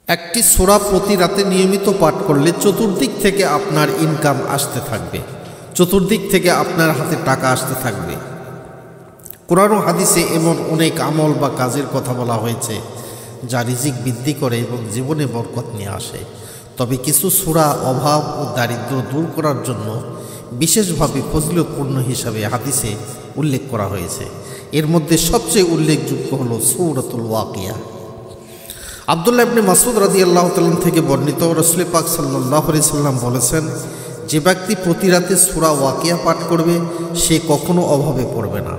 একটি সূরা প্রতি রাতে নিয়মিত পাঠ করলে চতুর্দিক থেকে আপনার ইনকাম আসতে থাকবে, চতুর্দিক থেকে আপনার হাতে টাকা আসতে থাকবে। কোরআন ও হাদিসে এমন অনেক আমল বা কাজের কথা বলা হয়েছে যা রিজিক বৃদ্ধি করে এবং জীবনে বরকত নিয়ে আসে। তবে কিছু সূরা অভাব ও দারিদ্র্য দূর করার জন্য বিশেষভাবে ফজিলতপূর্ণ হিসাবে হাদিসে উল্লেখ করা হয়েছে। এর মধ্যে সবচেয়ে উল্লেখযোগ্য হল সূরাতুল ওয়াকিয়া। আব্দুল্লাহ ইবনে মাসউদ রাদিয়াল্লাহু তাআলা থেকে বর্ণিত, রাসূল পাক সাল্লাল্লাহু আলাইহি সাল্লাম বলেছেন, যে ব্যক্তি প্রতি রাতে সূরা ওয়াকিয়া পাঠ করবে সে কখনো অভাবে পড়বে না।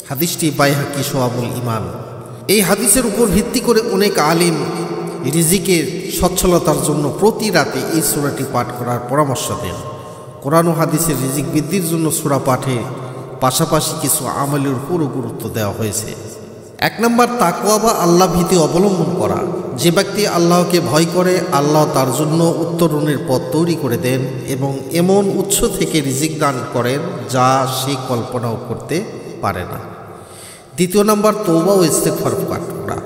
হাদিসটি বাইহাকি সোয়াবুল ঈমান। এই হাদিসের উপর ভিত্তি করে অনেক আলিম রিজিকের সচ্ছলতার জন্য প্রতি রাতে এই সূরাটি পাঠ করার পরামর্শ দেন। কোরআন ও হাদিসের রিজিক বৃদ্ধির জন্য সূরা পাঠের পাশাপাশি কিছু আমলের উপরও গুরুত্ব দেওয়া হয়েছে। 1 নম্বর, তাকওয়া বা আল্লাহ ভীতি অবলম্বন করা। যে ব্যক্তি আল্লাহকে ভয় করে, আল্লাহ তার জন্য উত্তরণের পথ তৈরি করে দেন এবং এমন উৎস থেকে রিজিক দান করেন যা সে কল্পনাও করতে পারে না। 2 নম্বর, তওবা ও ইস্তেগফার পাঠ করা।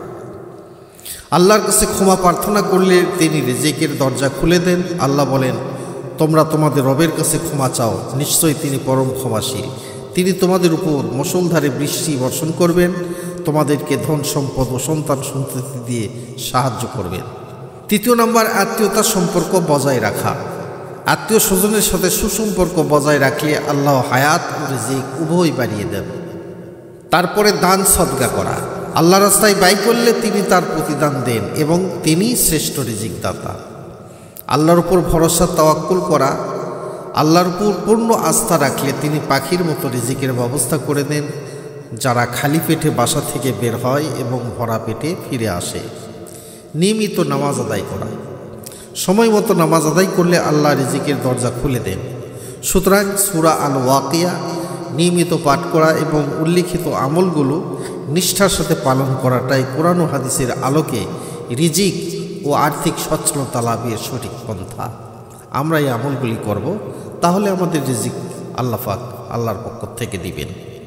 আল্লাহর কাছে ক্ষমা প্রার্থনা করলে তিনি রিজিকের দরজা খুলে দেন। আল্লাহ বলেন, তোমরা তোমাদের রবের কাছে ক্ষমা চাও, নিশ্চয়ই তিনি পরম ক্ষমাশীল। তিনি তোমাদের উপর মুষলধারে বৃষ্টি বর্ষণ করবেন, তোমাদেরকে ধন সম্পদ ও সন্তান সন্ততি দিয়ে সাহায্য করবেন। 3 নম্বর, আত্মীয়তার সম্পর্ক বজায় রাখা। আত্মীয় স্বজনের সাথে সুসম্পর্ক বজায় রাখলে আল্লাহ হায়াত ও রিজিক উভয় বাড়িয়ে দেন। তারপরে দান সদকা করা। আল্লাহ রাস্তায় ব্যয় করলে তিনি তার প্রতিদান দেন এবং তিনি শ্রেষ্ঠ রিজিক দাতা। আল্লাহর উপর ভরসা তাওয়াক্কুল করা। আল্লাহর উপর পূর্ণ আস্থা রাখলে তিনি পাখির মতো রিজিকের ব্যবস্থা করে দেন, যারা খালি পেটে বাসা থেকে বের হয় এবং ভরা পেটে ফিরে আসে। নিয়মিত নামাজ আদায় করা। সময় মতো নামাজ আদায় করলে আল্লাহ রিজিকের দরজা খুলে দেন। সুতরাং সূরা আল ওয়াকিয়া নিয়মিত পাঠ করা এবং উল্লিখিত আমলগুলো নিষ্ঠার সাথে পালন করাটাই কোরআন ও হাদিসের আলোকে রিজিক ও আর্থিক সচ্ছলতা লাভের সঠিক পন্থা। আমরা এই আমলগুলি করব, তাহলে আমাদের রিজিক আল্লাহ পাক আল্লাহর পক্ষ থেকে দিবেন।